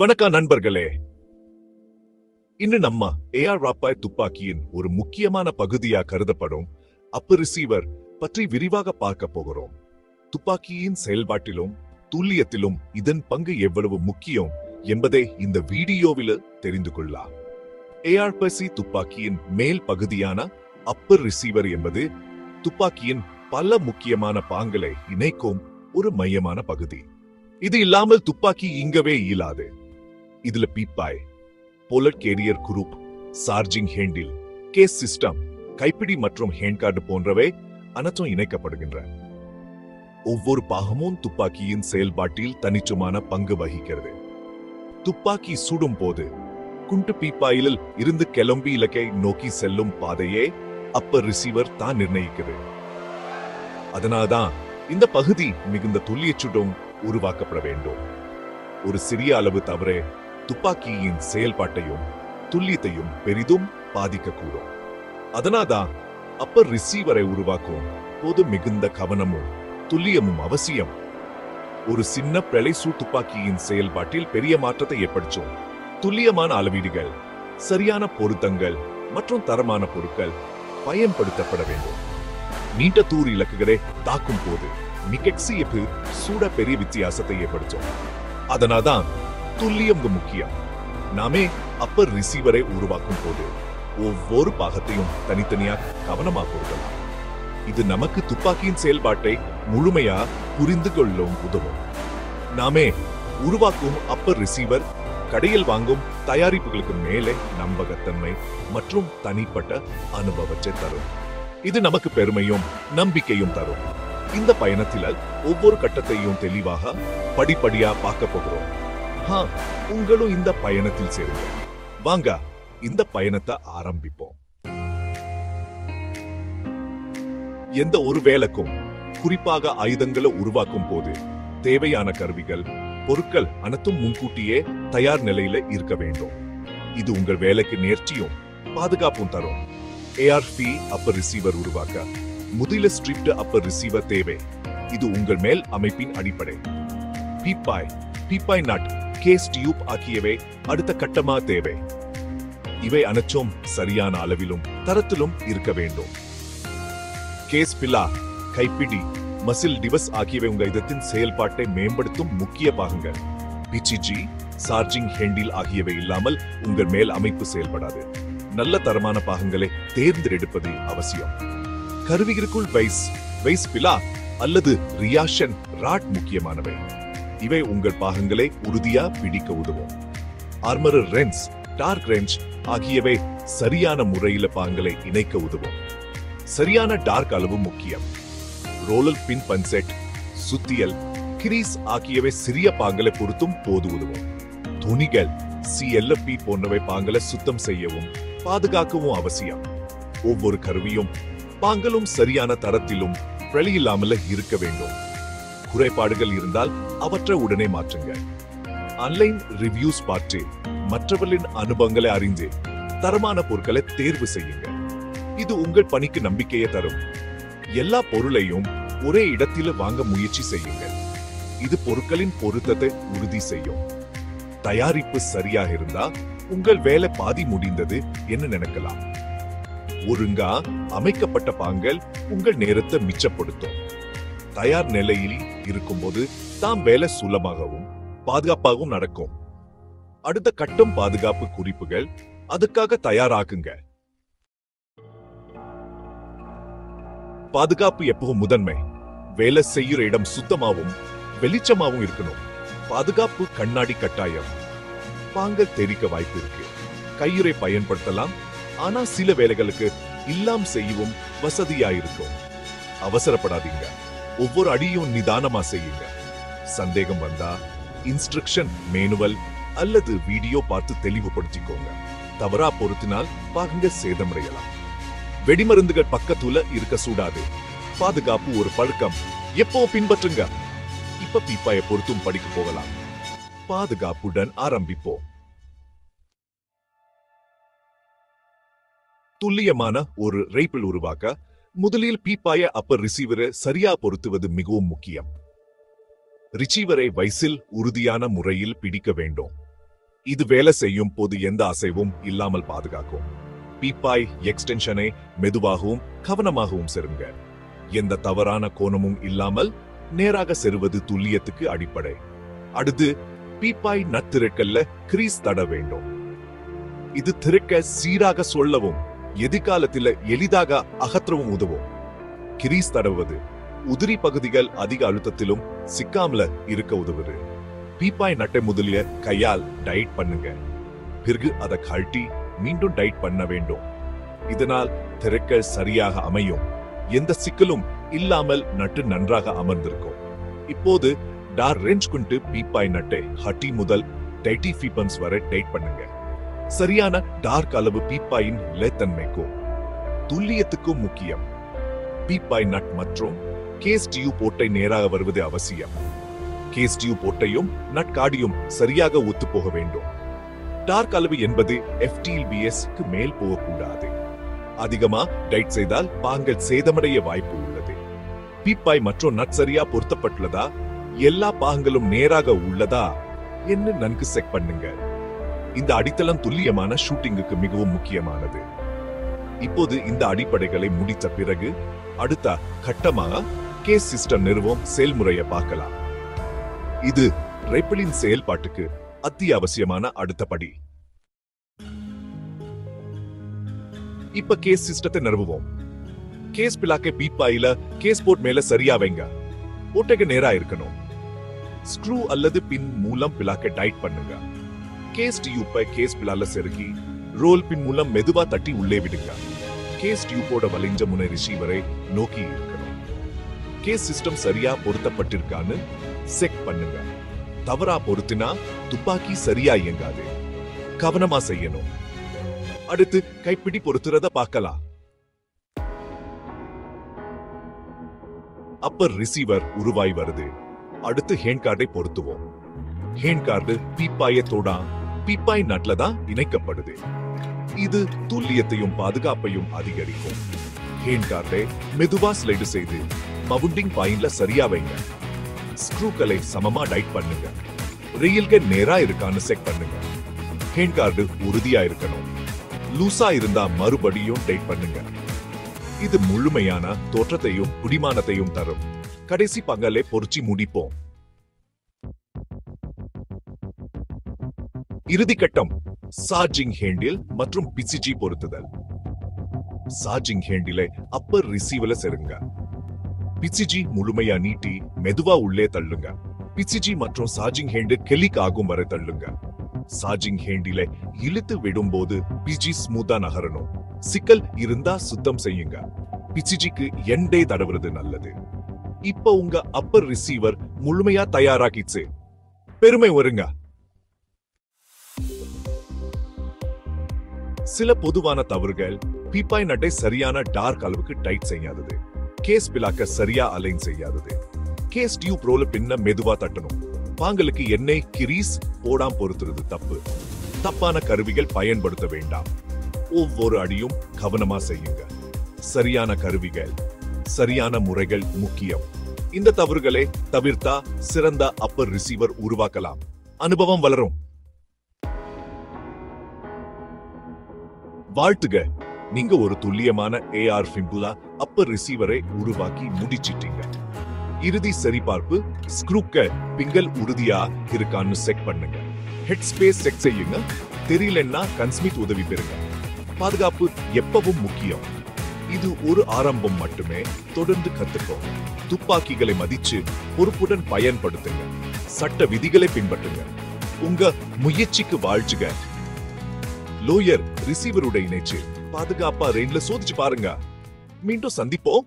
வணக்கம் நண்பர்களே. இன்று நம்ம ஏஆர் ராப்பாய் துப்பாக்கியின் ஒரு முக்கியமான பகுதியா கருதப்படும் அப்பர் ரிசீவர் பற்றி விரிவாக பார்க்க போகிறோம். துப்பாக்கியின் செயல்பாட்டிலும் துல்லியத்திலும் இதன் பங்கு எவ்வளவு முக்கியம் என்பதை இந்த வீடியோவில் தெரிந்து கொள்ளலாம். ஏஆர்பிசி துப்பாக்கியின் மேல் பகுதியான அப்பர் ரிசீவர் என்பது துப்பாக்கியின் பல முக்கியமான பாங்களை இணைக்கும் ஒரு மையமான பகுதி. இது இல்லாமல் துப்பாக்கி இங்கவே இயலாது. இதுல பீப்பாய், bullet carrier group, charging handle, gas system, கைப்பிடி மற்றும் ஹேண்ட்கார்டு போன்றவை அனைத்தும் இணைக்கப்படுகின்றன. ஒவ்வொரு பாகமும் துப்பாக்கியின் செயல்பாட்டில் தனிச்சுமான பங்கு வகிக்கிறது. துப்பாக்கி சுடும் போது குண்டு பீப்பாயில் இருந்து கிளம்பி இலக்கை நோக்கி செல்லும் பாதையே அப்பர் ரிசீவர் தான் நிர்ணயிக்கிறது. அதனால்தான் இந்த பகுதி மிகுந்த துல்லியச்சுடன் உருவாக்கப்பட வேண்டும். ஒரு சிறிய அளவு தவறே துப்பாக்கியின் செயல்பாட்டையும் துல்லியத்தையும் பெரிதும் பாதிக்கக்கூடும். அதனால்தான் அப்பர் ரிசீவரை உருவாக்கும் போது மிகுந்த கவனமும் துல்லியமும் அவசியம். ஒரு சின்ன பிழைசு துப்பாக்கியின் செயல்பாட்டில் பெரிய மாற்றத்தை ஏற்படுத்தும். துல்லியமான அளவீடுகள், சரியான பொருத்தங்கள் மற்றும் தரமான பொருட்கள் பயன்படுத்தப்பட வேண்டும். நீண்ட தூர் இலக்குகளை தாக்கும் போது மிகச்சியப்பு சூட பெரிய வித்தியாசத்தை ஏற்படுத்தும். அதனால்தான் துல்லியம் முக்கியம். நாமே அப்பர் ரிசீவரை உருவாக்கும் போது ஒவ்வொரு பாகத்தையும் தனித்தனியாக கவனமாக பொருத்தலாம். இது நமக்கு துப்பாக்கியின் செயல்பாட்டை முழுமையா புரிந்து கொள்ளும் உதவும். நாமே உருவாக்கும் அப்பர் ரிசீவர் கடையில் வாங்கும் தயாரிப்புகளுக்கு மேலே நம்பகத்தன்மை மற்றும் தனிப்பட்ட அனுபவத்தை தரும். இது நமக்கு பெருமையும் நம்பிக்கையும் தரும். இந்த பயணத்தில் ஒவ்வொரு கட்டத்தையும் தெளிவாக படிப்படியா பார்க்க போகிறோம். உங்களும் இந்த பயணத்தில் சேருங்க. வாங்க இந்த பயணத்தை ஆரம்பிப்போம். எந்த ஒரு வேலைக்கும், குறிப்பாக ஆயுதங்களை உருவாக்கும் போது தேவையான கருவிகள், பொருட்கள் அனைத்தும் முன்கூட்டியே தயார் நிலையில இருக்க வேண்டும். இது உங்கள் வேலைக்கு நேர்ச்சியும் பாதுகாப்பும் தரும். ஏஆர்பி அப்பர் ரிசீவர் உருவாக்க முதலில் ஸ்ட்ரிப்ட் அப்பர் ரிசீவர் தேவை. இது உங்கள் மேல் அமைப்பின் அடிப்படை. பீப்பாய் நட், கேஸ் டியூப் ஆகியவை அடுத்த கட்டமா தேவை. இவை அனைத்தும் சரியான அளவிலும் தரத்திலும் இருக்க வேண்டும். கேஸ் பில்லா, கைப்பிடி, மசில் டிவஸ் ஆகியவை உங்க இதத்தின் செயல்பாட்டை மேம்படுத்தும் முக்கிய பாகங்கள். பிசிஜி, சார்ஜிங் ஹேண்டில் ஆகியவை இல்லாமல் உங்கள் மேல் அமைப்பு செயல்படாது. நல்ல தரமான பாகங்களை தேர்ந்தெடுப்பது அவசியம். கருவிகளுக்குள் வைஸ் பிலா அல்லது ரியாஷன் ராட் முக்கியமானவை. இவை உங்கள் பாகங்களை உறுதியா பிடிக்க உதவும். ஆர்மர் ரென்ஸ், டார்க் ரெஞ்ச் ஆகியவை சரியான முறையில பாகங்களை இணைக்க உதவும். சரியான டார்க் அளவு முக்கியம். ரோலர் பின் பன்செட், சுத்தியல், கிரீஸ் ஆகியவை சிறிய பாகங்களை பொருத்தும் போது உதவும். துணிகள், CLP போன்றவை பாகங்களை சுத்தம் செய்யவும் பாதுகாக்கவும் அவசியம். ஒவ்வொரு கருவியும் பாங்களும் சரியான தரத்திலும் பிழையில்லாமல் இருக்க வேண்டும். குறைபாடுகள் இருந்தால் அவற்றை உடனே மாற்றுங்க. ஆன்லைன் ரிவ்யூஸ் பார்த்து மற்றவர்களின் அனுபவங்களை அறிந்து தரமான பொருட்களை தேர்வு செய்யுங்க. இது உங்கள் பணிக்கு நம்பிக்கையை தரும். எல்லா பொருளையும் ஒரே இடத்தில் வாங்க முயற்சி செய்யுங்க. இது பொருட்களின் பொருத்தத்தை உறுதி செய்யும். தயாரிப்பு சரியாக இருந்தா உங்கள் வேலை பாதி முடிந்தது என்று நினைக்கலாம். ஒழுங்கா அமைக்கப்பட்ட பாங்கள் உங்கள் நேரத்தை மிச்சப்படுத்தும். தயார் நிலையில் இருக்கும்போது தாம் வேலை சுலபமாகவும் பாதுகாப்பாகவும் நடக்கும். அடுத்த கட்டம் பாதுகாப்பு குறிப்புகள். அதுக்காக தயாராகுங்க. பாதுகாப்பு எப்பவும் முதன்மை. வேலை செய்யுற இடம் சுத்தமாகவும் வெளிச்சமாகவும் இருக்கணும். பாதுகாப்பு கண்ணாடி கட்டாயம். பாங்கள் தெரிக்க வாய்ப்பு இருக்கு. கையுறை பயன்படுத்தலாம், ஆனா சில வேலைகளுக்கு இல்லாம் செய்யவும் வசதியா இருக்கும். அவசரப்படாதீங்க. ஒவ்வொரு அடியும் நிதானமா செய்யுங்க. சந்தேகம் வந்தா இன்ஸ்ட்ரக்ஷன் மேனுவல் அல்லது வீடியோ பார்த்து தெளிவுபடுத்திக்கோங்க. தவறா பொருத்தினால் பாகங்க சேதமடையலாம். வெடிமருந்துகள் பக்கத்துல இருக்க கூடாது. பாதுகாப்பு ஒரு பழக்கம். எப்போ பின்பற்றுங்க. இப்ப பீப்பாயை பொருத்தும் படிக்க போகலாம். பாதுகாப்புடன் ஆரம்பிப்போம். துல்லியமான ஒரு ரைபிள் உருவாக்க முதலில் பீப்பாய அப்பர் ரிசீவரை சரியா பொருத்துவது மிகவும் முக்கியம். ரிசீவரை வைசில் உறுதியான முறையில் பிடிக்க வேண்டும். இது வேலை செய்யும் போது எந்த அசைவும் இல்லாமல் பாதுகாக்கும். பீப்பாய் எக்ஸ்டென்ஷனை மெதுவாகவும் கவனமாகவும் செருங்க. எந்த தவறான கோணமும் இல்லாமல் நேராக செருவது துல்லியத்துக்கு அடிப்படை. அடுத்து பீப்பாய் நட் திரைக்கல்ல கிரீஸ் தட வேண்டும். இது திரைக்க சீராக சொல்லவும் எதிர்காலத்தில் எளிதாக அகற்றவும் உதவும். கிரீஸ் தடவுவது உதிரி பகுதிகள் அதிக அழுத்தத்திலும் சிக்காமல இருக்க உதவுது. பீப்பாய் நட்டை முதலிய கையால் டைட் பண்ணுங்க. பிறகு அதை கழட்டி மீண்டும் டைட் பண்ண வேண்டும். இதனால் திரைக்க சரியாக அமையும். எந்த சிக்கலும் இல்லாமல் நட்டு நன்றாக அமர்ந்திருக்கும். இப்போது டார் ரெஞ்ச் கொண்டு பீப்பாய் நட்டை ஹட்டி முதல் 30 ஃபீபம்ஸ் வரை டைட் பண்ணுங்க. சரியான டார்க் அளவு பீப்பாயின் லேத்தன்மைக்கும் துல்லியத்துக்கும் முக்கியம். பீப்பாய் நட் மற்றும் கேஸ் டியூப் ஓட்டை நேராக வருவது அவசியம். கேஸ் டியூப் ஓட்டையும் நட் காடியும் சரியாக ஒத்து போக வேண்டும். டார்க் அளவு என்பது FTLBS க்கு மேல் போகக்கூடாது. அதிகமா டைட் செய்தால் பாங்கள் சேதமடைய வாய்ப்பு உள்ளது. பீப்பாய் மற்றும் நட் சரியா பொருத்தப்பட்டுள்ளதா, எல்லா பாகங்களும் நேராக உள்ளதா என்று நன்கு செக் பண்ணுங்க. இந்த அடித்தளம் துல்லியமான ஷூட்டிங்குக்கு மிகவும் முக்கியமானது. இப்போது இந்த அடிப்படைகளை முடித்த பிறகு அடுத்த கட்டமாக கேஸ் சிஸ்டம் நிறுவும் செயல்முறையை பார்க்கலாம். இது ரைபிளின் செயல்பாட்டுக்கு அத்தியாவசியமான அடுத்த படி. இப்ப கேஸ் சிஸ்டத்தை நிறுவுவோம். கேஸ் பிளாக்கை பீப்பாயில கேஸ் போர்ட் மேல சரியா வைங்க. ஓட்டைக்கு நேரா இருக்கணும். ஸ்க்ரூ அல்லது பின் மூலம் பிளாக்கை டைட் பண்ணுங்க. கேஸ் டியூப்பை கேஸ் பிளால செருகி ரோல் பின் மூலம் மெதுவா தட்டி உள்ளே விடுங்க. கேஸ் டியூப்போட வளைஞ்ச முனை ரிசீவரை நோக்கி இருக்கணும். கேஸ் சிஸ்டம் சரியா பொருத்தப்பட்டிருக்கான்னு செக் பண்ணுங்க. தவறா பொருத்தினா துப்பாக்கி சரியா இயங்காது. கவனமா செய்யணும். அடுத்து கைப்பிடி பொருத்துறத பார்க்கலாம். அப்பர் ரிசீவர் உருவாய் வருது. அடுத்து ஹேண்ட் கார்டை பொருத்துவோம். ஹேண்ட் கார்டு பீப்பாயை தோடா பீப்பாய் நட்ல தான் இணைக்கப்படுது. இது துல்லியத்தையும் பாதுகாப்பையும் அதிகரிக்கும். ஹேண்ட் கார்டை மெதுவா ஸ்லைடு செய்து மவுண்டிங் பாயிண்ட்ல சரியா வைங்க. ஸ்க்ரூக்களை சமமா டைட் பண்ணுங்க. ரெயில்கள் நேரா இருக்கான்னு செக் பண்ணுங்க. ஹேண்ட் கார்டு உறுதியா இருக்கணும். லூசா இருந்தா மறுபடியும் டைட் பண்ணுங்க. இது முழுமையான தோற்றத்தையும் குடிமானத்தையும் தரும். கடைசி பங்கலை பொறிச்சி முடிப்போம். இறுதி கட்டம் சார்ஜிங் ஹேண்டில் மற்றும் பிசிஜி பொருத்துதல். சார்ஜிங் ஹேண்டிலை அப்பர் ரிசீவர்ல செருங்க. பிசிஜி முழுமையா நீட்டி மெதுவா உள்ளே தள்ளுங்க. பிசிஜி மற்றும் சார்ஜிங் ஹேண்டில் கிளிக் ஆகும் வரை தள்ளுங்க. சார்ஜிங் ஹேண்டிலை இழுத்து விடும்போது பிஜி ஸ்மூத்தா நகரணும். சிக்கல் இருந்தா சுத்தம் செய்யுங்க. பிசிஜிக்கு எண்டே தடவுறது நல்லது. இப்ப உங்க அப்பர் ரிசீவர் முழுமையா தயாராகிச்சு. பெருமை வருங்க. சில பொதுவான தவறுகள் பீப்பாய் நட்டை சரியான டார்க் அளவுக்கு டைட் செய்யாதது. கேஸ் பிளாக்க சரியா அலைன் செய்யாதது. கேஸ் டியூப் ரோல பின்ன மெதுவா தட்டணும். பாங்களுக்கு எண்ணெய் கிரீஸ் போடாம பொறுத்துறது தப்பு. தப்பான கருவிகள் பயன்படுத்த வேண்டாம். ஒவ்வொரு அடியும் கவனமா செய்யுங்க. சரியான கருவிகள், சரியான முறைகள் முக்கியம். இந்த தவறுகளை தவிர்த்தா சிறந்த அப்பர் ரிசீவர் உருவாக்கலாம். அனுபவம் வளரும். வாழ்த்துக, நீங்க ஒரு துல்லியமான AR ஃபிம்புலா அப்பர் ரிசீவரை உருவாக்கி முடிச்சிட்டீங்க. இறுதி சரிபார்ப்பு ஸ்க்ரூக்க பிங்கல் உறுதியா இருக்கான்னு செக் பண்ணுங்க. ஹெட் ஸ்பேஸ் செக் செய்யுங்க. தெரியலன்னா கன்ஸ்மித் உதவி பெறுங்க. பாதுகாப்பு எப்பவும் முக்கியம். இது ஒரு ஆரம்பம் மட்டுமே. தொடர்ந்து கத்துக்கோ. துப்பாக்கிகளை மதிச்சு பொறுப்புடன் பயன்படுத்துங்க. சட்ட விதிகளை பின்பற்றுங்க. உங்க முயற்சிக்கு வாழ்த்துக. லோயர் ரிசீவருடைய இணைச்சு பாதுகாப்பா ரெயின்ல சோதிச்சு பாருங்க. மீண்டும் சந்திப்போம்.